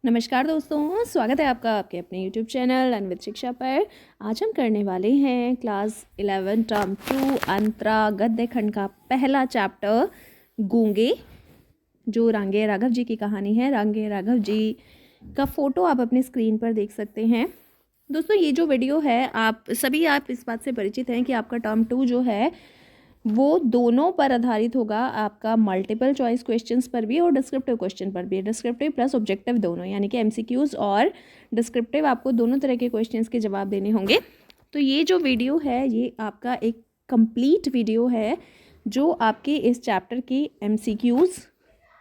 नमस्कार दोस्तों, स्वागत है आपका आपके अपने YouTube चैनल अन्वित शिक्षा पर। आज हम करने वाले हैं क्लास 11 टर्म 2 अंतरा गद्य खंड का पहला चैप्टर गूंगे, जो रांगे राघव जी की कहानी है। रांगे राघव जी का फ़ोटो आप अपने स्क्रीन पर देख सकते हैं। दोस्तों, ये जो वीडियो है आप इस बात से परिचित हैं कि आपका टर्म 2 जो है वो दोनों पर आधारित होगा, आपका मल्टीपल चॉइस क्वेश्चंस पर भी और डिस्क्रिप्टिव क्वेश्चन पर भी। डिस्क्रिप्टिव प्लस ऑब्जेक्टिव दोनों, यानी कि एमसीक्यूज और डिस्क्रिप्टिव, आपको दोनों तरह के क्वेश्चंस के जवाब देने होंगे। तो ये जो वीडियो है ये आपका एक कंप्लीट वीडियो है जो आपके इस चैप्टर के एमसीक्यूज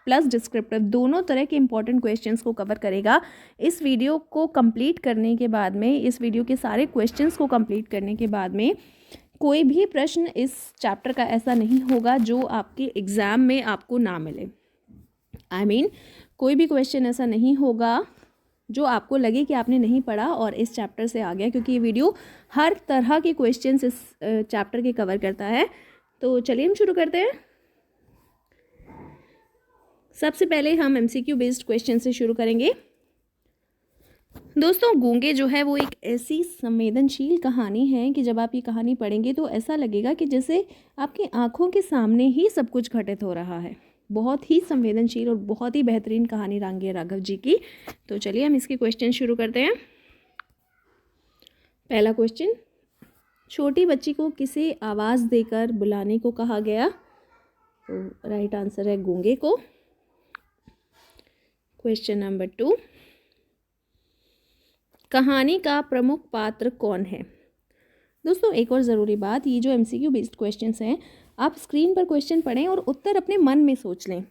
प्लस डिस्क्रिप्टिव दोनों तरह के इंपॉर्टेंट क्वेश्चंस को कवर करेगा। इस वीडियो को कंप्लीट करने के बाद में, इस वीडियो के सारे क्वेश्चंस को कंप्लीट करने के बाद में कोई भी प्रश्न इस चैप्टर का ऐसा नहीं होगा जो आपके एग्ज़ाम में आपको ना मिले। कोई भी क्वेश्चन ऐसा नहीं होगा जो आपको लगे कि आपने नहीं पढ़ा और इस चैप्टर से आ गया, क्योंकि ये वीडियो हर तरह के क्वेश्चंस इस चैप्टर के कवर करता है। तो चलिए हम शुरू करते हैं। सबसे पहले हम एमसीक्यू बेस्ड क्वेश्चन से शुरू करेंगे। दोस्तों, गूंगे जो है वो एक ऐसी संवेदनशील कहानी है कि जब आप ये कहानी पढ़ेंगे तो ऐसा लगेगा कि जैसे आपकी आंखों के सामने ही सब कुछ घटित हो रहा है। बहुत ही संवेदनशील और बहुत ही बेहतरीन कहानी रांगे राघव जी की। तो चलिए हम इसके क्वेश्चन शुरू करते हैं। पहला क्वेश्चन, छोटी बच्ची को किसे आवाज़ देकर बुलाने को कहा गया? तो राइट आंसर है गूंगे को। क्वेश्चन नंबर 2, कहानी का प्रमुख पात्र कौन है? दोस्तों, एक और ज़रूरी बात, ये जो एमसीक्यू बेस्ड क्वेश्चंस हैं, आप स्क्रीन पर क्वेश्चन पढ़ें और उत्तर अपने मन में सोच लें।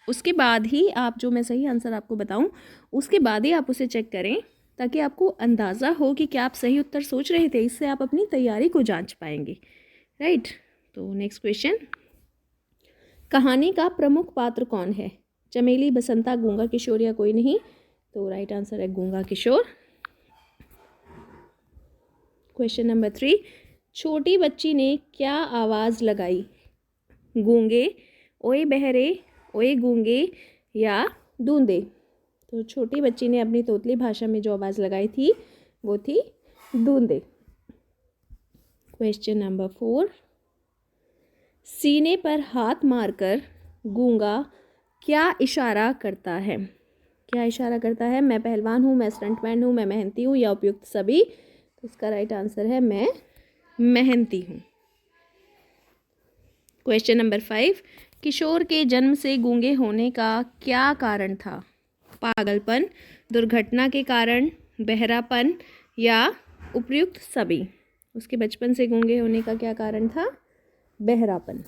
उसके बाद ही आप, जो मैं सही आंसर आपको बताऊं, उसके बाद ही आप उसे चेक करें, ताकि आपको अंदाज़ा हो कि क्या आप सही उत्तर सोच रहे थे। इससे आप अपनी तैयारी को जांच पाएंगे। राइट। तो नेक्स्ट क्वेश्चन, कहानी का प्रमुख पात्र कौन है? चमेली, बसंता, गूंगा किशोर या कोई नहीं? तो राइट आंसर है गूंगा किशोर। क्वेश्चन नंबर 3, छोटी बच्ची ने क्या आवाज़ लगाई? गूंगे, ओए बहरे, ओए गूंगे या दूंदे? तो छोटी बच्ची ने अपनी तोतली भाषा में जो आवाज़ लगाई थी वो थी दूंदे। क्वेश्चन नंबर 4, सीने पर हाथ मारकर गूंगा क्या इशारा करता है? क्या इशारा करता है? मैं पहलवान हूँ, मैं स्टंटमैन हूँ, मैं मेहनती हूँ या उपयुक्त सभी? तो इसका राइट आंसर है मैं मेहनती हूँ। क्वेश्चन नंबर 5, किशोर के जन्म से गूंगे होने का क्या कारण था? पागलपन, दुर्घटना के कारण, बहरापन या उपयुक्त सभी? उसके बचपन से गूंगे होने का क्या कारण था? बहरापन,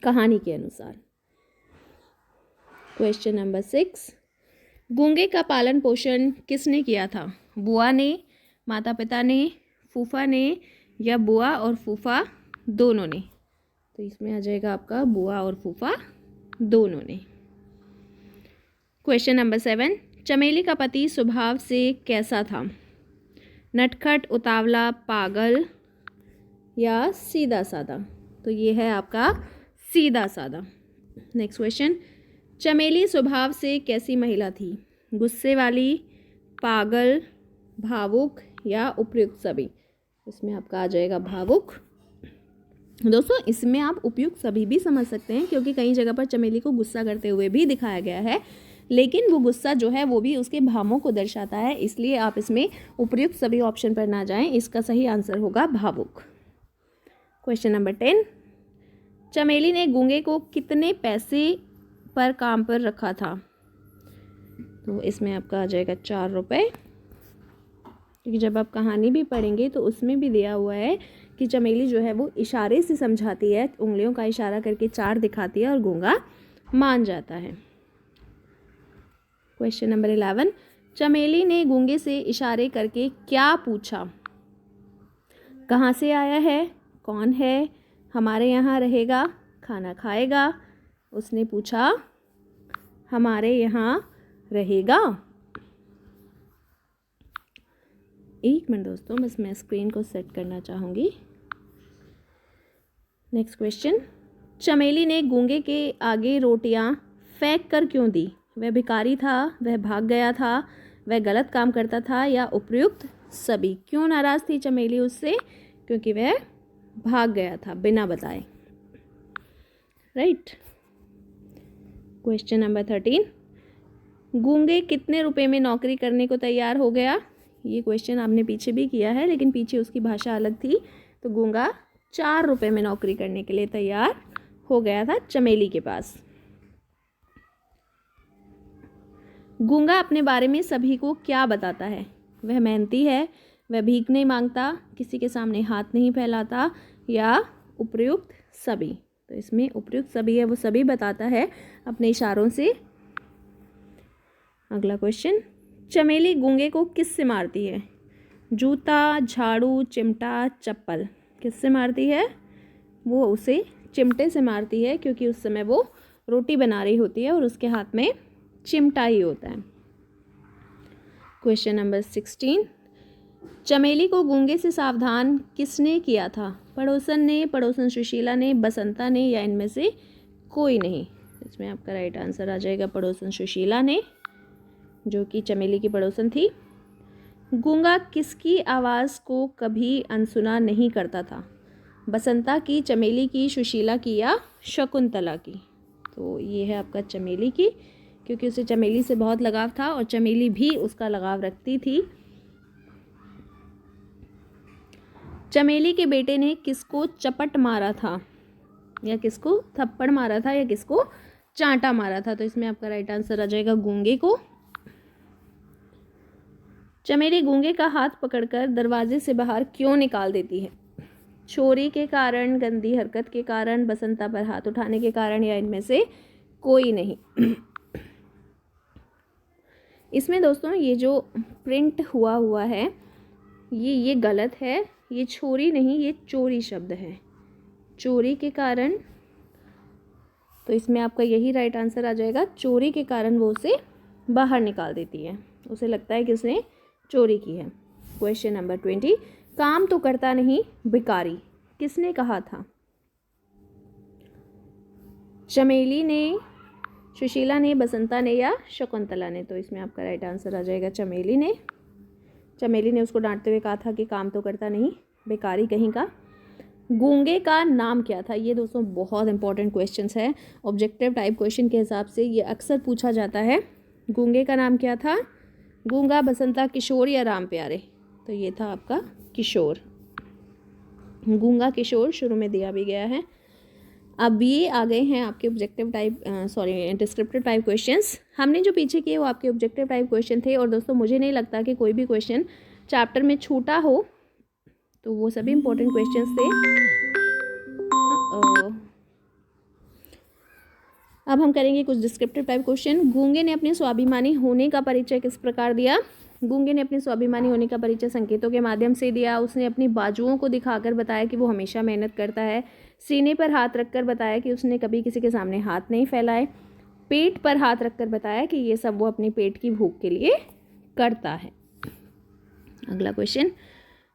कहानी के अनुसार। क्वेश्चन नंबर 6, गूंगे का पालन पोषण किसने किया था? बुआ ने, माता पिता ने, फूफा ने या बुआ और फूफा दोनों ने? तो इसमें आ जाएगा आपका बुआ और फूफा दोनों ने। क्वेश्चन नंबर 7, चमेली का पति स्वभाव से कैसा था? नटखट, उतावला, पागल या सीधा साधा? तो ये है आपका सीधा साधा। नेक्स्ट क्वेश्चन, चमेली स्वभाव से कैसी महिला थी? गुस्से वाली, पागल, भावुक या उपयुक्त सभी? इसमें आपका आ जाएगा भावुक। दोस्तों, इसमें आप उपयुक्त सभी भी समझ सकते हैं, क्योंकि कई जगह पर चमेली को गुस्सा करते हुए भी दिखाया गया है, लेकिन वो गुस्सा जो है वो भी उसके भावों को दर्शाता है, इसलिए आप इसमें उपयुक्त सभी ऑप्शन पर ना जाएं। इसका सही आंसर होगा भावुक। क्वेश्चन नंबर 10, चमेली ने गूंगे को कितने पैसे पर काम पर रखा था? तो इसमें आपका आ जाएगा 4 रुपये, क्योंकि जब आप कहानी भी पढ़ेंगे तो उसमें भी दिया हुआ है कि चमेली जो है वो इशारे से समझाती है, उंगलियों का इशारा करके 4 दिखाती है और गूंगा मान जाता है। क्वेश्चन नंबर 11, चमेली ने गूंगे से इशारे करके क्या पूछा? कहाँ से आया है, कौन है, हमारे यहाँ रहेगा, खाना खाएगा? उसने पूछा हमारे यहाँ रहेगा। एक मिनट दोस्तों, बस मैं स्क्रीन को सेट करना चाहूँगी। नेक्स्ट क्वेश्चन, चमेली ने गूंगे के आगे रोटियां फेंक कर क्यों दी? वह भिखारी था, वह भाग गया था, वह गलत काम करता था, या उपयुक्त सभी। क्यों नाराज़ थी चमेली उससे? क्योंकि वह भाग गया था बिना बताए। राइट। क्वेश्चन नंबर 13, गूंगे कितने रुपए में नौकरी करने को तैयार हो गया? ये क्वेश्चन आपने पीछे भी किया है, लेकिन पीछे उसकी भाषा अलग थी। तो गूंगा 4 रुपए में नौकरी करने के लिए तैयार हो गया था चमेली के पास। गूंगा अपने बारे में सभी को क्या बताता है? वह मेहनती है, वह भीख नहीं मांगता, किसी के सामने हाथ नहीं फैलाता, या उपयुक्त सभी। तो इसमें उपयुक्त सभी है, वो सभी बताता है अपने इशारों से। अगला क्वेश्चन, चमेली गूंगे को किससे मारती है? जूता, झाड़ू, चिमटा, चप्पल। किससे मारती है? वो उसे चिमटे से मारती है, क्योंकि उस समय वो रोटी बना रही होती है और उसके हाथ में चिमटा ही होता है। क्वेश्चन नंबर 16, चमेली को गूंगे से सावधान किसने किया था? पड़ोसन ने, पड़ोसन सुशीला ने, बसंता ने, या इनमें से कोई नहीं। इसमें आपका राइट आंसर आ जाएगा पड़ोसन सुशीला ने, जो कि चमेली की पड़ोसन थी। गूंगा किसकी आवाज़ को कभी अनसुना नहीं करता था? बसंता की, चमेली की, सुशीला की, या शकुंतला की? तो ये है आपका चमेली की, क्योंकि उसे चमेली से बहुत लगाव था और चमेली भी उसका लगाव रखती थी। चमेली के बेटे ने किसको चपट मारा था? या किसको थप्पड़ मारा था, या किसको चांटा मारा था? तो इसमें आपका राइट आंसर आ जाएगा गूंगे को। चमेली गूंगे का हाथ पकड़कर दरवाजे से बाहर क्यों निकाल देती है? चोरी के कारण, गंदी हरकत के कारण, बसंता पर हाथ उठाने के कारण, या इनमें से कोई नहीं। इसमें दोस्तों ये जो प्रिंट हुआ है ये गलत है। ये छोरी नहीं, ये चोरी शब्द है। चोरी के कारण, तो इसमें आपका यही राइट आंसर आ जाएगा। चोरी के कारण वो उसे बाहर निकाल देती है, उसे लगता है कि उसने चोरी की है। क्वेश्चन नंबर 20, काम तो करता नहीं भिखारी, किसने कहा था? चमेली ने, सुशीला ने, बसंता ने, या शकुंतला ने? तो इसमें आपका राइट आंसर आ जाएगा चमेली ने। चमेली ने उसको डांटते हुए कहा था कि काम तो करता नहीं, बेकारी कहीं का। गूंगे का नाम क्या था? ये दोस्तों बहुत इंपॉर्टेंट क्वेश्चंस है। ऑब्जेक्टिव टाइप क्वेश्चन के हिसाब से ये अक्सर पूछा जाता है। गूंगे का नाम क्या था? गूंगा, बसंता, किशोर, या राम प्यारे? तो ये था आपका किशोर। गूंगा किशोर शुरू में दिया भी गया है। अब ये आ गए हैं आपके objective type descriptive type questions. हमने जो पीछे किए वो आपके ऑब्जेक्टिव टाइप क्वेश्चन थे। और दोस्तों मुझे नहीं लगता कि कोई भी क्वेश्चन चैप्टर में छूटा हो, तो वो सभी इंपॉर्टेंट क्वेश्चंस थे। अब हम करेंगे कुछ डिस्क्रिप्टिव टाइप क्वेश्चन। गूंगे ने अपने स्वाभिमानी होने का परिचय किस प्रकार दिया? गूंगे ने अपने स्वाभिमानी होने का परिचय संकेतों के माध्यम से दिया। उसने अपनी बाजुओं को दिखाकर बताया कि वो हमेशा मेहनत करता है। सीने पर हाथ रखकर बताया कि उसने कभी किसी के सामने हाथ नहीं फैलाए। पेट पर हाथ रखकर बताया कि ये सब वो अपने पेट की भूख के लिए करता है। अगला क्वेश्चन,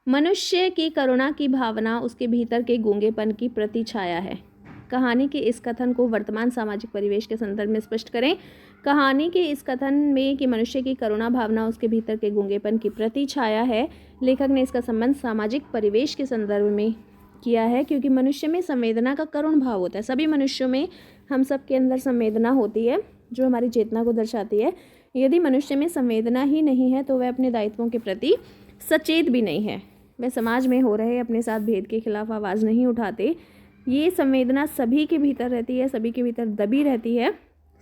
मनुष्य की करुणा की भावना उसके भीतर के गूंगेपन की प्रतिछाया है। कहानी के इस कथन को वर्तमान सामाजिक परिवेश के संदर्भ में स्पष्ट करें। कहानी के इस कथन में कि मनुष्य की करुणा भावना उसके भीतर के गूंगेपन की प्रतिछाया है, लेखक ने इसका संबंध सामाजिक परिवेश के संदर्भ में किया है, क्योंकि मनुष्य में संवेदना का करुण भाव होता है। सभी मनुष्यों में, हम सब के अंदर संवेदना होती है जो हमारी चेतना को दर्शाती है। यदि मनुष्य में संवेदना ही नहीं है तो वह अपने दायित्वों के प्रति सचेत भी नहीं है। वह समाज में हो रहे अपने साथ भेद के खिलाफ आवाज़ नहीं उठाते। ये संवेदना सभी के भीतर रहती है, सभी के भीतर दबी रहती है।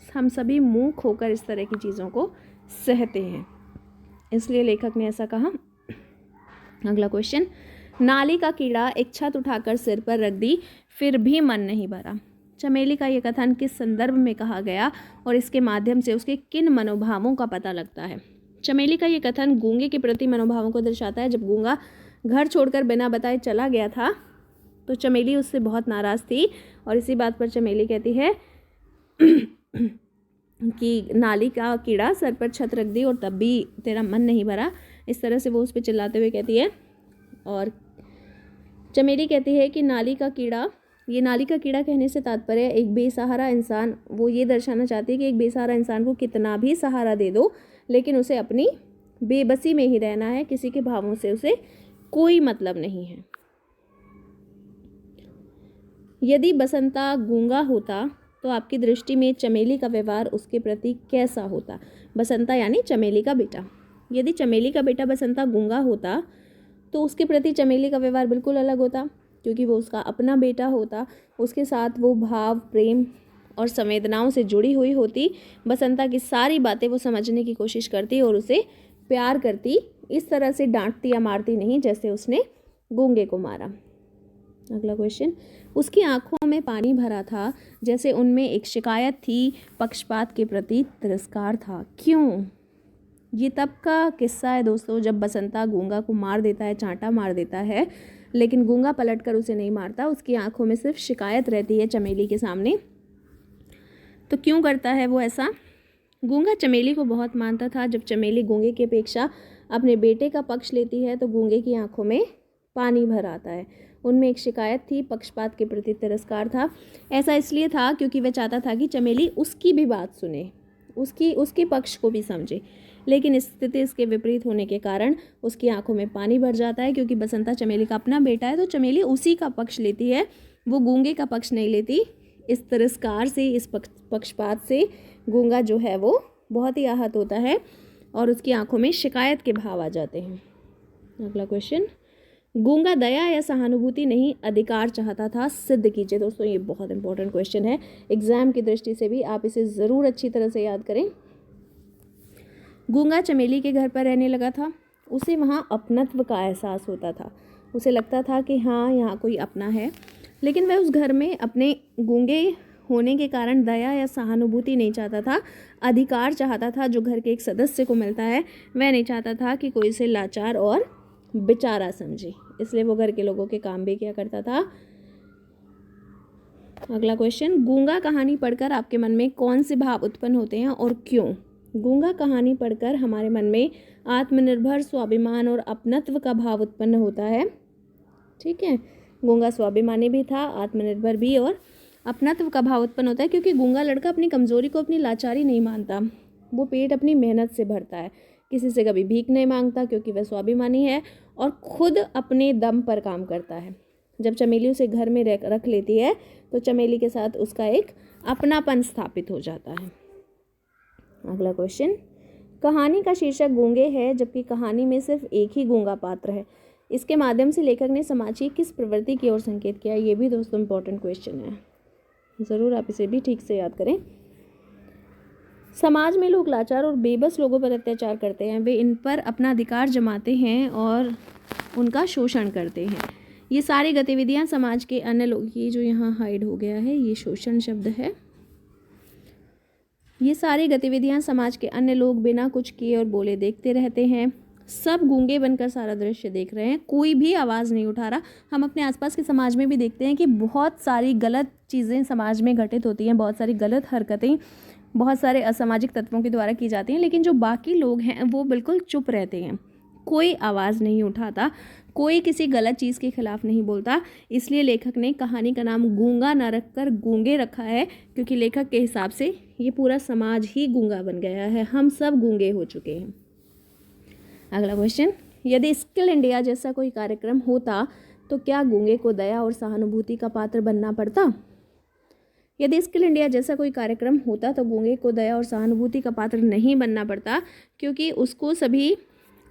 हम सभी मूक होकर इस तरह की चीज़ों को सहते हैं, इसलिए लेखक ने ऐसा कहा। अगला क्वेश्चन, नाली का कीड़ा एक छत उठाकर सिर पर रख दी, फिर भी मन नहीं भरा। चमेली का ये कथन किस संदर्भ में कहा गया और इसके माध्यम से उसके किन मनोभावों का पता लगता है? चमेली का ये कथन गूंगे के प्रति मनोभावों को दर्शाता है। जब गूंगा घर छोड़कर बिना बताए चला गया था तो चमेली उससे बहुत नाराज़ थी, और इसी बात पर चमेली कहती है कि नाली का कीड़ा सर पर छत रख दी और तब भी तेरा मन नहीं भरा। इस तरह से वो उस पर चिल्लाते हुए कहती है। और चमेली कहती है कि नाली का कीड़ा ये नाली का कीड़ा कहने से तात्पर्य एक बेसहारा इंसान, वो ये दर्शाना चाहती है कि एक बेसहारा इंसान को कितना भी सहारा दे दो लेकिन उसे अपनी बेबसी में ही रहना है, किसी के भावों से उसे कोई मतलब नहीं है। यदि बसंता गूंगा होता तो आपकी दृष्टि में चमेली का व्यवहार उसके प्रति कैसा होता? बसंता यानी चमेली का बेटा। यदि चमेली का बेटा बसंता गूंगा होता तो उसके प्रति चमेली का व्यवहार बिल्कुल अलग होता, क्योंकि वो उसका अपना बेटा होता, उसके साथ वो भाव, प्रेम और संवेदनाओं से जुड़ी हुई होती। बसंता की सारी बातें वो समझने की कोशिश करती और उसे प्यार करती, इस तरह से डांटती या मारती नहीं जैसे उसने गूंगे को मारा। अगला क्वेश्चन, उसकी आंखों में पानी भरा था जैसे उनमें एक शिकायत थी, पक्षपात के प्रति तिरस्कार था। क्यों? ये तब का किस्सा है दोस्तों जब बसंता गूंगा को मार देता है, चांटा मार देता है, लेकिन गूंगा पलटकर उसे नहीं मारता, उसकी आंखों में सिर्फ शिकायत रहती है चमेली के सामने। तो क्यों करता है वो ऐसा? गूंगा चमेली को बहुत मानता था। जब चमेली गूंगे की अपेक्षा अपने बेटे का पक्ष लेती है तो गूंगे की आंखों में पानी भर आता है। उनमें एक शिकायत थी, पक्षपात के प्रति तिरस्कार था। ऐसा इसलिए था क्योंकि वह चाहता था कि चमेली उसकी भी बात सुने, उसके पक्ष को भी समझे, लेकिन स्थिति इसके विपरीत होने के कारण उसकी आंखों में पानी भर जाता है। क्योंकि बसंता चमेली का अपना बेटा है तो चमेली उसी का पक्ष लेती है, वो गूंगे का पक्ष नहीं लेती। इस तिरस्कार से, इस पक्षपात से गूंगा जो है वो बहुत ही आहत होता है और उसकी आंखों में शिकायत के भाव आ जाते हैं। अगला क्वेश्चन, गूंगा दया या सहानुभूति नहीं अधिकार चाहता था, सिद्ध कीजिए। दोस्तों ये बहुत इंपॉर्टेंट क्वेश्चन है, एग्जाम की दृष्टि से भी आप इसे ज़रूर अच्छी तरह से याद करें। गूंगा चमेली के घर पर रहने लगा था, उसे वहाँ अपनत्व का एहसास होता था, उसे लगता था कि हाँ यहाँ कोई अपना है, लेकिन वह उस घर में अपने गूंगे होने के कारण दया या सहानुभूति नहीं चाहता था, अधिकार चाहता था जो घर के एक सदस्य को मिलता है। वह नहीं चाहता था कि कोई इसे लाचार और बेचारा समझे, इसलिए वो घर के लोगों के काम भी किया करता था। अगला क्वेश्चन, गूंगा कहानी पढ़कर आपके मन में कौन से भाव उत्पन्न होते हैं और क्यों? गूंगा कहानी पढ़कर हमारे मन में आत्मनिर्भर, स्वाभिमान और अपनत्व का भाव उत्पन्न होता है। ठीक है, गूंगा स्वाभिमानी भी था, आत्मनिर्भर भी, और अपनत्व का भाव उत्पन्न होता है क्योंकि गूंगा लड़का अपनी कमजोरी को अपनी लाचारी नहीं मानता, वो पेट अपनी मेहनत से भरता है, किसी से कभी भीख नहीं मांगता क्योंकि वह स्वाभिमानी है और खुद अपने दम पर काम करता है। जब चमेली उसे घर में रख लेती है तो चमेली के साथ उसका एक अपनापन स्थापित हो जाता है। अगला क्वेश्चन, कहानी का शीर्षक गूंगे है जबकि कहानी में सिर्फ एक ही गूंगा पात्र है, इसके माध्यम से लेखक ने समाज की किस प्रवृत्ति की ओर संकेत किया? ये भी दोस्तों इंपॉर्टेंट क्वेश्चन है, ज़रूर आप इसे भी ठीक से याद करें। समाज में लोग लाचार और बेबस लोगों पर अत्याचार करते हैं, वे इन पर अपना अधिकार जमाते हैं और उनका शोषण करते हैं। ये सारी गतिविधियां समाज के अन्य लोग, ये जो यहाँ हाइड हो गया है ये शोषण शब्द है, ये सारी गतिविधियां समाज के अन्य लोग बिना कुछ किए और बोले देखते रहते हैं। सब गूंगे बनकर सारा दृश्य देख रहे हैं, कोई भी आवाज़ नहीं उठा रहा। हम अपने आसपास के समाज में भी देखते हैं कि बहुत सारी गलत चीज़ें समाज में घटित होती हैं, बहुत सारी गलत हरकतें बहुत सारे असामाजिक तत्वों के द्वारा की जाती हैं, लेकिन जो बाकी लोग हैं वो बिल्कुल चुप रहते हैं, कोई आवाज़ नहीं उठाता, कोई किसी गलत चीज़ के खिलाफ नहीं बोलता। इसलिए लेखक ने कहानी का नाम गूंगा न रखकर गूंगे रखा है, क्योंकि लेखक के हिसाब से ये पूरा समाज ही गूंगा बन गया है, हम सब गूंगे हो चुके हैं। अगला क्वेश्चन, यदि स्किल इंडिया जैसा कोई कार्यक्रम होता तो क्या गूंगे को दया और सहानुभूति का पात्र बनना पड़ता? यदि स्किल इंडिया जैसा कोई कार्यक्रम होता तो गूंगे को दया और सहानुभूति का पात्र नहीं बनना पड़ता, क्योंकि उसको सभी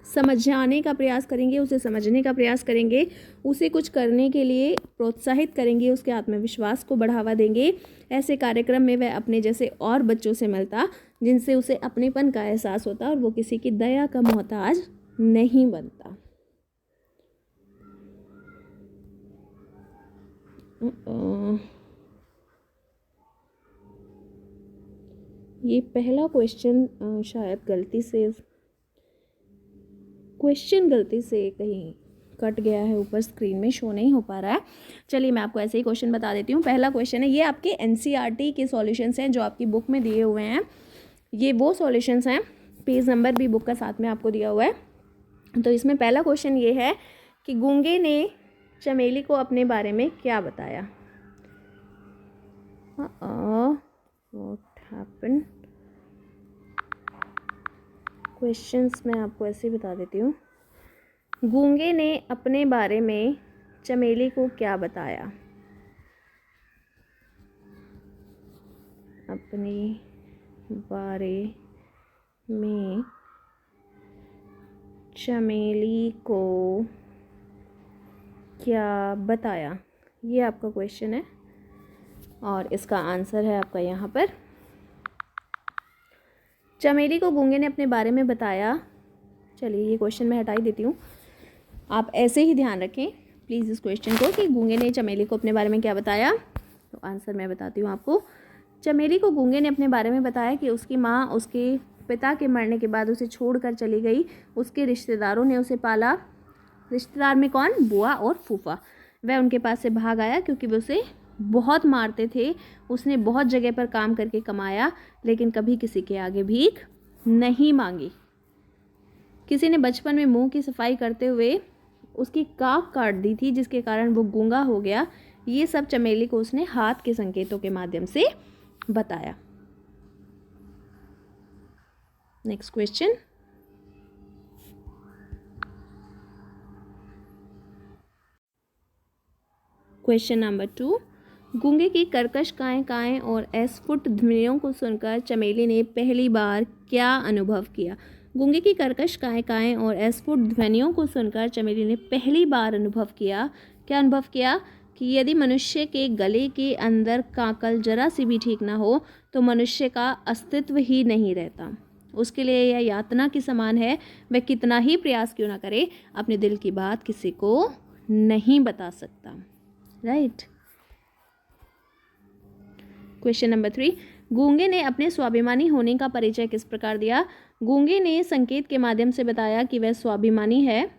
समझाने का प्रयास करेंगे, उसे समझने का प्रयास करेंगे, उसे कुछ करने के लिए प्रोत्साहित करेंगे, उसके आत्मविश्वास को बढ़ावा देंगे। ऐसे कार्यक्रम में वह अपने जैसे और बच्चों से मिलता जिनसे उसे अपनेपन का एहसास होता और वो किसी की दया का मोहताज नहीं बनता। ये पहला क्वेश्चन शायद गलती से कहीं कट गया है, ऊपर स्क्रीन में शो नहीं हो पा रहा है। चलिए मैं आपको ऐसे ही क्वेश्चन बता देती हूँ। पहला क्वेश्चन है, ये आपके एनसीईआरटी के सॉल्यूशंस हैं जो आपकी बुक में दिए हुए हैं, ये वो सॉल्यूशंस हैं, पेज नंबर भी बुक का साथ में आपको दिया हुआ है। तो इसमें पहला क्वेश्चन ये है कि गूंगे ने चमेली को अपने बारे में क्या बताया। What happen. क्वेश्चंस मैं आपको ऐसे ही बता देती हूँ। गूंगे ने अपने बारे में चमेली को क्या बताया? अपने बारे में चमेली को क्या बताया? ये आपका क्वेश्चन है और इसका आंसर है आपका यहाँ पर। चमेली को गूंगे ने अपने बारे में बताया। चलिए ये क्वेश्चन मैं हटा ही देती हूँ, आप ऐसे ही ध्यान रखें प्लीज़ इस क्वेश्चन को कि गूंगे ने चमेली को अपने बारे में क्या बताया। तो आंसर मैं बताती हूँ आपको। चमेली को गूंगे ने अपने बारे में बताया कि उसकी माँ उसके पिता के मरने के बाद उसे छोड़कर चली गई। उसके रिश्तेदारों ने उसे पाला। रिश्तेदार में कौन? बुआ और फूफा। वह उनके पास से भाग आया क्योंकि वे उसे बहुत मारते थे। उसने बहुत जगह पर काम करके कमाया लेकिन कभी किसी के आगे भीख नहीं मांगी। किसी ने बचपन में मुंह की सफाई करते हुए उसकी काख काट दी थी जिसके कारण वो गूंगा हो गया। ये सब चमेली को उसने हाथ के संकेतों के माध्यम से बताया। Next question. Question number 2। गूंगे की कर्कश काएं काएं और अस्फुट ध्वनियों को सुनकर चमेली ने पहली बार क्या अनुभव किया? गूंगे की कर्कश काएं काएं और अस्फुट ध्वनियों को सुनकर चमेली ने पहली बार अनुभव किया। क्या अनुभव किया? कि यदि मनुष्य के गले के अंदर काकल जरा सी भी ठीक ना हो तो मनुष्य का अस्तित्व ही नहीं रहता। उसके लिए यह यातना के समान है। वह कितना ही प्रयास क्यों ना करे, अपने दिल की बात किसी को नहीं बता सकता। राइट। Question number 3। गूंगे ने अपने स्वाभिमानी होने का परिचय किस प्रकार दिया? गूंगे ने संकेत के माध्यम से बताया कि वह स्वाभिमानी है।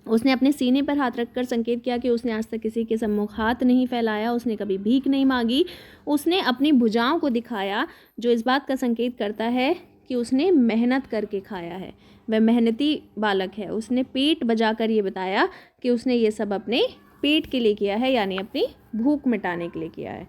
उसने अपने सीने पर हाथ रखकर संकेत किया कि उसने आज तक किसी के सम्मुख हाथ नहीं फैलाया। उसने कभी भीख नहीं मांगी। उसने अपनी भुजाओं को दिखाया जो इस बात का संकेत करता है कि उसने मेहनत करके खाया है। वह मेहनती बालक है। उसने पेट बजाकर ये बताया कि उसने ये सब अपने पेट के लिए किया है, यानी अपनी भूख मिटाने के लिए किया है।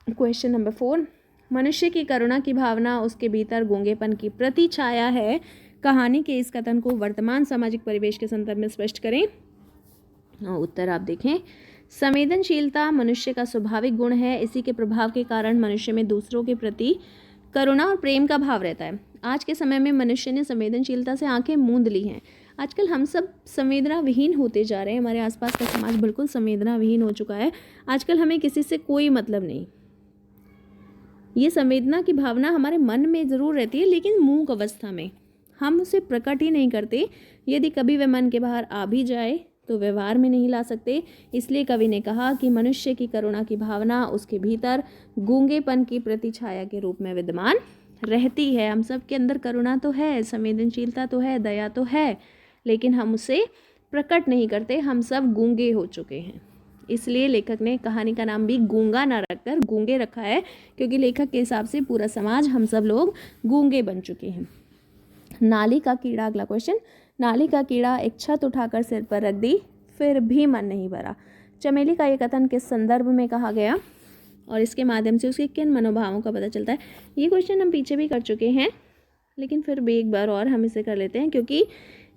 Question number 4। मनुष्य की करुणा की भावना उसके भीतर गूंगेपन की प्रति छाया है। कहानी के इस कथन को वर्तमान सामाजिक परिवेश के संदर्भ में स्पष्ट करें। उत्तर आप देखें। संवेदनशीलता मनुष्य का स्वाभाविक गुण है। इसी के प्रभाव के कारण मनुष्य में दूसरों के प्रति करुणा और प्रेम का भाव रहता है। आज के समय में मनुष्य ने संवेदनशीलता से आंखें मूंद ली हैं। आजकल हम सब संवेदना विहीन होते जा रहे हैं। हमारे आसपास का समाज बिल्कुल संवेदना विहीन हो चुका है। आजकल हमें किसी से कोई मतलब नहीं। ये संवेदना की भावना हमारे मन में ज़रूर रहती है लेकिन मूक अवस्था में, हम उसे प्रकट ही नहीं करते। यदि कभी वह मन के बाहर आ भी जाए तो व्यवहार में नहीं ला सकते। इसलिए कवि ने कहा कि मनुष्य की करुणा की भावना उसके भीतर गूंगेपन की प्रतिछाया के रूप में विद्यमान रहती है। हम सब के अंदर करुणा तो है, संवेदनशीलता तो है, दया तो है, लेकिन हम उसे प्रकट नहीं करते। हम सब गूंगे हो चुके हैं। इसलिए लेखक ने कहानी का नाम भी गूंगा ना रखकर गूंगे रखा है, क्योंकि लेखक के हिसाब से पूरा समाज, हम सब लोग गूंगे बन चुके हैं। नाली का कीड़ा। अगला क्वेश्चन। नाली का कीड़ा एक छत उठाकर सिर पर रख दी, फिर भी मन नहीं भरा। चमेली का ये कथन किस संदर्भ में कहा गया और इसके माध्यम से उसके किन मनोभावों का पता चलता है? ये क्वेश्चन हम पीछे भी कर चुके हैं, लेकिन फिर भी एक बार और हम इसे कर लेते हैं, क्योंकि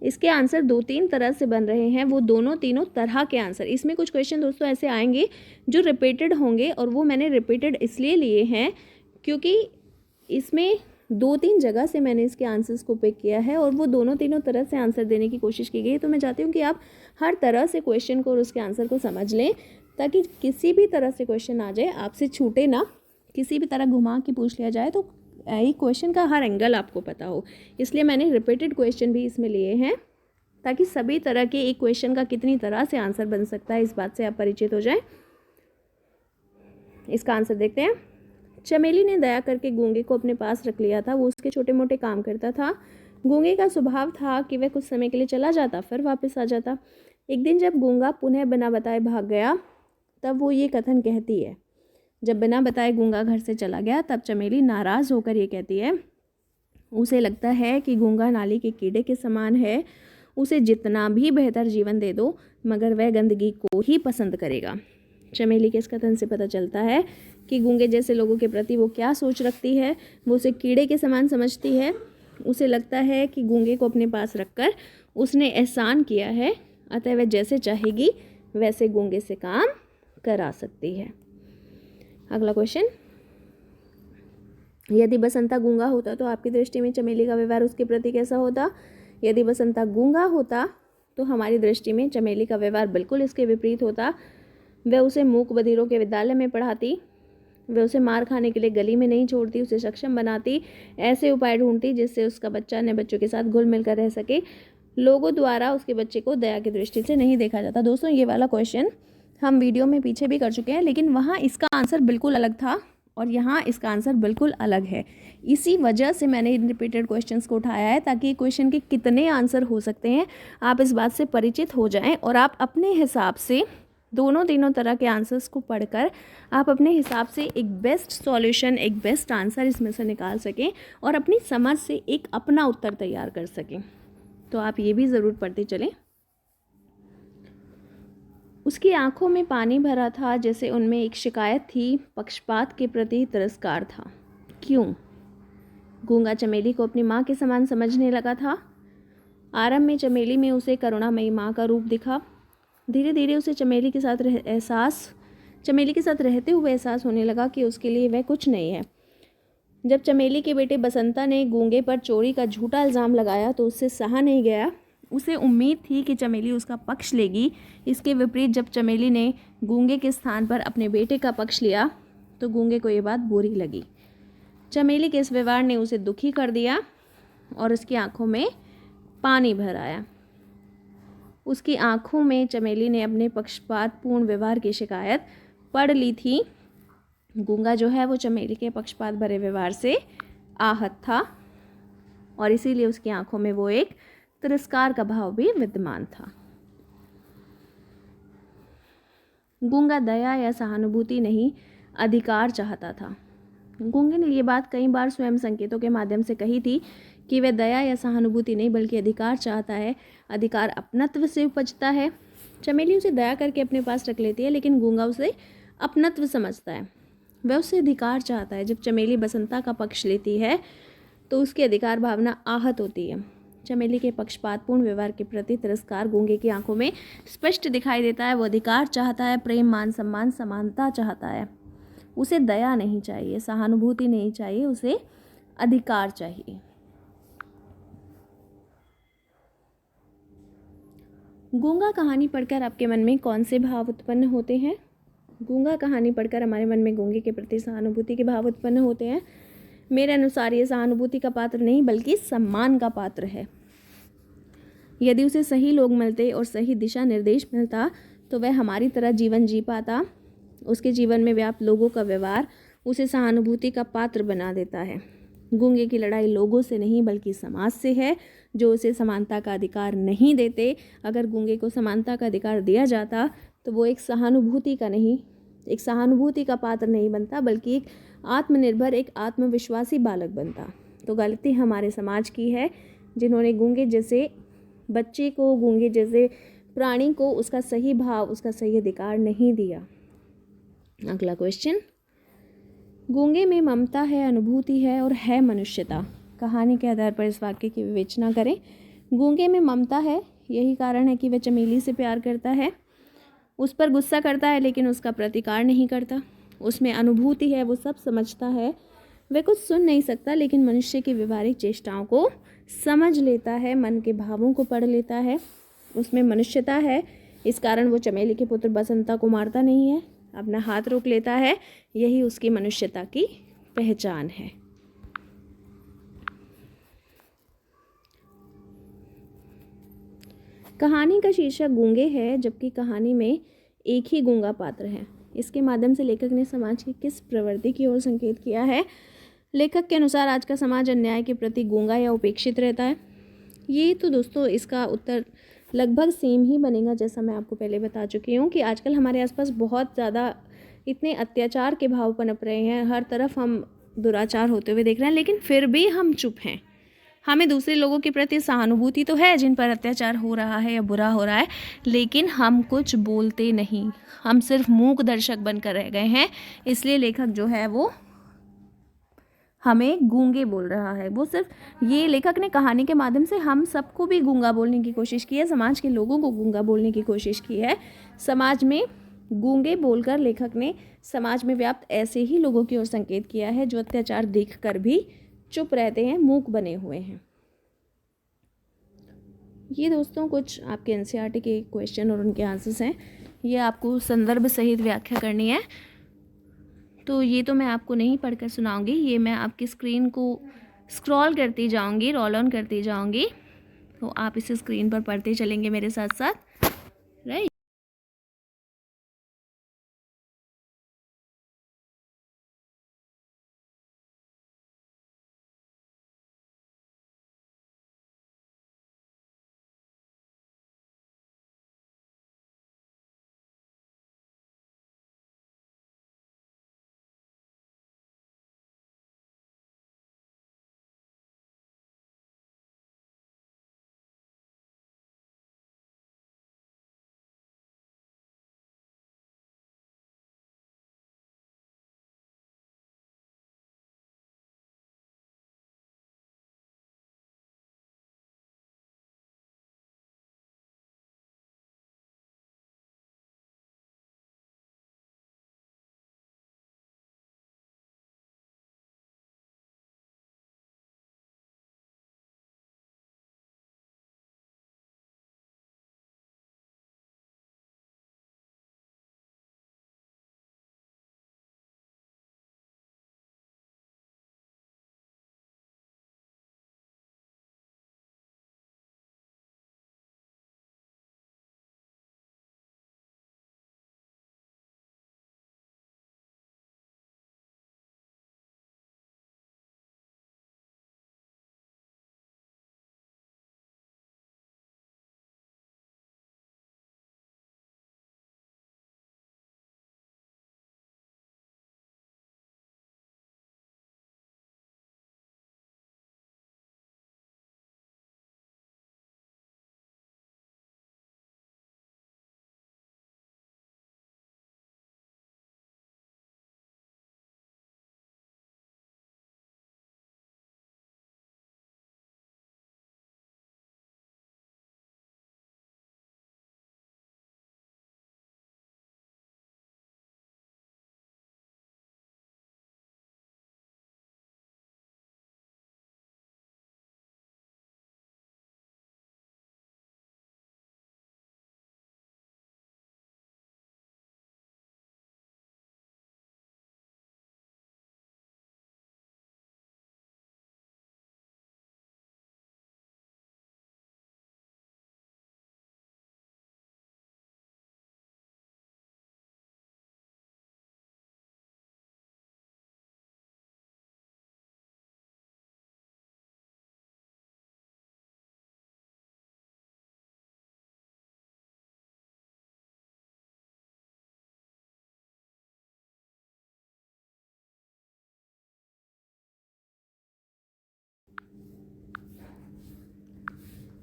इसके आंसर 2-3 तरह से बन रहे हैं। वो दोनों तीनों तरह के आंसर, इसमें कुछ क्वेश्चन दोस्तों ऐसे आएंगे जो रिपीटेड होंगे, और वो मैंने रिपीटेड इसलिए लिए हैं क्योंकि इसमें 2-3 जगह से मैंने इसके आंसर्स को पिक किया है और वो दोनों तीनों तरह से आंसर देने की कोशिश की गई है। तो मैं चाहती हूँ कि आप हर तरह से क्वेश्चन को और उसके आंसर को समझ लें, ताकि किसी भी तरह से क्वेश्चन आ जाए आपसे छूटे ना। किसी भी तरह घुमा के पूछ लिया जाए तो एक क्वेश्चन का हर एंगल आपको पता हो। इसलिए मैंने रिपीटेड क्वेश्चन भी इसमें लिए हैं, ताकि सभी तरह के एक क्वेश्चन का कितनी तरह से आंसर बन सकता है इस बात से आप परिचित हो जाएं। इसका आंसर देखते हैं। चमेली ने दया करके गूंगे को अपने पास रख लिया था। वो उसके छोटे मोटे काम करता था। गूंगे का स्वभाव था कि वह कुछ समय के लिए चला जाता, फिर वापस आ जाता। एक दिन जब गूंगा पुनः बिना बताए भाग गया, तब वो ये कथन कहती है। जब बिना बताए गूंगा घर से चला गया, तब चमेली नाराज़ होकर ये कहती है, उसे लगता है कि गूंगा नाली के कीड़े के समान है। उसे जितना भी बेहतर जीवन दे दो, मगर वह गंदगी को ही पसंद करेगा। चमेली के इस कथन से पता चलता है कि गूंगे जैसे लोगों के प्रति वो क्या सोच रखती है। वो उसे कीड़े के समान समझती है। उसे लगता है कि गूंगे को अपने पास रखकर उसने एहसान किया है, अतः वह जैसे चाहेगी वैसे गूंगे से काम करा सकती है। अगला क्वेश्चन, यदि बसंता गूंगा होता तो आपकी दृष्टि में चमेली का व्यवहार उसके प्रति कैसा होता? यदि बसंता गूंगा होता तो हमारी दृष्टि में चमेली का व्यवहार बिल्कुल इसके विपरीत होता। वह उसे मूक बधिरों के विद्यालय में पढ़ाती, वह उसे मार खाने के लिए गली में नहीं छोड़ती, उसे सक्षम बनाती, ऐसे उपाय ढूंढती जिससे उसका बच्चा अन्य बच्चों के साथ घुल मिल कर रह सके। लोगों द्वारा उसके बच्चे को दया की दृष्टि से नहीं देखा जाता। दोस्तों ये वाला क्वेश्चन हम वीडियो में पीछे भी कर चुके हैं, लेकिन वहाँ इसका आंसर बिल्कुल अलग था और यहाँ इसका आंसर बिल्कुल अलग है। इसी वजह से मैंने इन रिपीटेड क्वेश्चंस को उठाया है, ताकि क्वेश्चन के कितने आंसर हो सकते हैं आप इस बात से परिचित हो जाएं और आप अपने हिसाब से तीनों तरह के आंसर्स को पढ़कर आप अपने हिसाब से एक बेस्ट सॉल्यूशन, एक बेस्ट आंसर इसमें से निकाल सकें और अपनी समझ से एक अपना उत्तर तैयार कर सकें। तो आप ये भी ज़रूर पढ़ते चलें। उसकी आंखों में पानी भरा था, जैसे उनमें एक शिकायत थी, पक्षपात के प्रति तिरस्कार था। क्यों? गूंगा चमेली को अपनी माँ के समान समझने लगा था। आरंभ में चमेली में उसे करुणामयी माँ का रूप दिखा। धीरे धीरे उसे चमेली के साथ रहते हुए एहसास होने लगा कि उसके लिए वह कुछ नहीं है। जब चमेली के बेटे बसंता ने गूंगे पर चोरी का झूठा इल्ज़ाम लगाया तो उससे सहा नहीं गया। उसे उम्मीद थी कि चमेली उसका पक्ष लेगी। इसके विपरीत जब चमेली ने गूंगे के स्थान पर अपने बेटे का पक्ष लिया तो गूंगे को ये बात बुरी लगी। चमेली के इस व्यवहार ने उसे दुखी कर दिया और उसकी आंखों में पानी भर आया। उसकी आंखों में चमेली ने अपने पक्षपातपूर्ण व्यवहार की शिकायत पढ़ ली थी। गूंगा जो है वो चमेली के पक्षपात भरे व्यवहार से आहत था और इसीलिए उसकी आंखों में वो एक तिरस्कार का भाव भी विद्यमान था। गूंगा दया या सहानुभूति नहीं, अधिकार चाहता था। गूंगे ने ये बात कई बार स्वयं संकेतों के माध्यम से कही थी कि वह दया या सहानुभूति नहीं बल्कि अधिकार चाहता है। अधिकार अपनत्व से उपजता है। चमेली उसे दया करके अपने पास रख लेती है, लेकिन गूंगा उसे अपनत्व समझता है। वह उससे अधिकार चाहता है। जब चमेली बसंता का पक्ष लेती है तो उसकी अधिकार भावना आहत होती है। चमेली के पक्षपातपूर्ण व्यवहार के प्रति तिरस्कार गूंगे की आंखों में स्पष्ट दिखाई देता है। वो अधिकार चाहता है, प्रेम, मान, सम्मान, समानता चाहता है। उसे दया नहीं चाहिए, सहानुभूति नहीं चाहिए, उसे अधिकार चाहिए। गूंगा कहानी पढ़कर आपके मन में कौन से भाव उत्पन्न होते हैं? गूंगा कहानी पढ़कर हमारे मन में गूंगे के प्रति सहानुभूति के भाव उत्पन्न होते हैं। मेरे अनुसार ये सहानुभूति का पात्र नहीं बल्कि सम्मान का पात्र है। यदि उसे सही लोग मिलते और सही दिशा निर्देश मिलता तो वह हमारी तरह जीवन जी पाता। उसके जीवन में व्याप्त लोगों का व्यवहार उसे सहानुभूति का पात्र बना देता है। गूंगे की लड़ाई लोगों से नहीं बल्कि समाज से है, जो उसे समानता का अधिकार नहीं देते। अगर गूंगे को समानता का अधिकार दिया जाता तो वो एक सहानुभूति का पात्र नहीं बनता बल्कि एक आत्मनिर्भर, एक आत्मविश्वासी बालक बनता। तो गलती हमारे समाज की है, जिन्होंने गूंगे जैसे बच्चे को, गूंगे जैसे प्राणी को उसका सही भाव, उसका सही अधिकार नहीं दिया। अगला क्वेश्चन, गूंगे में ममता है, अनुभूति है और है मनुष्यता। कहानी के आधार पर इस वाक्य की विवेचना करें। गूंगे में ममता है, यही कारण है कि वह चमेली से प्यार करता है, उस पर गुस्सा करता है लेकिन उसका प्रतिकार नहीं करता। उसमें अनुभूति है, वो सब समझता है, वह कुछ सुन नहीं सकता लेकिन मनुष्य की व्यवहारिक चेष्टाओं को समझ लेता है, मन के भावों को पढ़ लेता है। उसमें मनुष्यता है, इस कारण वो चमेली के पुत्र बसंता को मारता नहीं है, अपना हाथ रोक लेता है। यही उसकी मनुष्यता की पहचान है। कहानी का शीर्षक गूंगे है, जबकि कहानी में एक ही गूंगा पात्र है। इसके माध्यम से लेखक ने समाज की किस प्रवृत्ति की ओर संकेत किया है? लेखक के अनुसार आज का समाज अन्याय के प्रति गूंगा या उपेक्षित रहता है। ये तो दोस्तों इसका उत्तर लगभग सेम ही बनेगा, जैसा मैं आपको पहले बता चुकी हूँ कि आजकल हमारे आसपास बहुत ज़्यादा इतने अत्याचार के भाव पनप रहे हैं, हर तरफ हम दुराचार होते हुए देख रहे हैं, लेकिन फिर भी हम चुप हैं। हमें दूसरे लोगों के प्रति सहानुभूति तो है जिन पर अत्याचार हो रहा है या बुरा हो रहा है, लेकिन हम कुछ बोलते नहीं, हम सिर्फ मूक दर्शक बनकर रह गए हैं। इसलिए लेखक जो है वो हमें गूंगे बोल रहा है। वो सिर्फ ये लेखक ने कहानी के माध्यम से हम सबको भी गूंगा बोलने की कोशिश की है, समाज के लोगों को गूंगा बोलने की कोशिश की है। समाज में गूंगे बोलकर लेखक ने समाज में व्याप्त ऐसे ही लोगों की ओर संकेत किया है जो अत्याचार देखकर भी चुप रहते हैं, मूक बने हुए हैं। ये दोस्तों कुछ आपके एनसीईआरटी के क्वेश्चन और उनके आंसर्स हैं। ये आपको संदर्भ सहित व्याख्या करनी है, तो ये तो मैं आपको नहीं पढ़कर सुनाऊंगी, ये मैं आपकी स्क्रीन को स्क्रॉल करती जाऊंगी, रोल ऑन करती जाऊंगी, तो आप इसे स्क्रीन पर पढ़ते चलेंगे मेरे साथ साथ, राइट।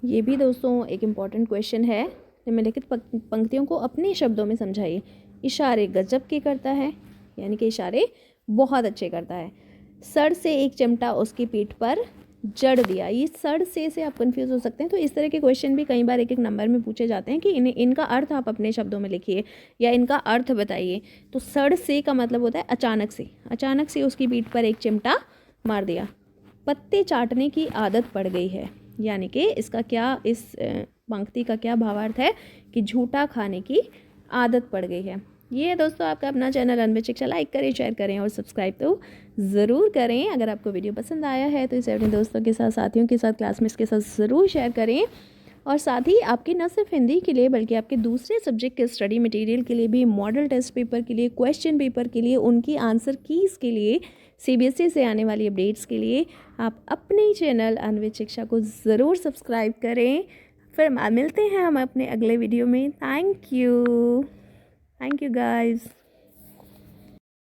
ये भी दोस्तों एक इम्पॉर्टेंट क्वेश्चन है। निम्नलिखित पंक्तियों को अपने शब्दों में समझाइए। इशारे गजब के करता है, यानी कि इशारे बहुत अच्छे करता है। सर से एक चिमटा उसकी पीठ पर जड़ दिया। ये सर से आप कंफ्यूज हो सकते हैं, तो इस तरह के क्वेश्चन भी कई बार एक एक नंबर में पूछे जाते हैं कि इनका अर्थ आप अपने शब्दों में लिखिए या इनका अर्थ बताइए। तो सर से का मतलब होता है अचानक से उसकी पीठ पर एक चिमटा मार दिया। पत्ते चाटने की आदत पड़ गई है, यानी कि इसका क्या, इस पंक्ति का क्या भावार्थ है कि झूठा खाने की आदत पड़ गई है। ये है दोस्तों आपका अपना चैनल अनवित शिक्षा। लाइक करें, शेयर करें और सब्सक्राइब तो ज़रूर करें। अगर आपको वीडियो पसंद आया है तो इसे अपने दोस्तों के साथ, साथियों के साथ, क्लासमेट्स के साथ ज़रूर शेयर करें। और साथ ही आपके न सिर्फ हिंदी के लिए बल्कि आपके दूसरे सब्जेक्ट के स्टडी मटेरियल के लिए भी, मॉडल टेस्ट पेपर के लिए, क्वेश्चन पेपर के लिए, उनकी आंसर कीज़ के लिए, सीबीएसई से आने वाली अपडेट्स के लिए आप अपने चैनल अनवित शिक्षा को ज़रूर सब्सक्राइब करें। फिर मिलते हैं हम अपने अगले वीडियो में। Thank you guys.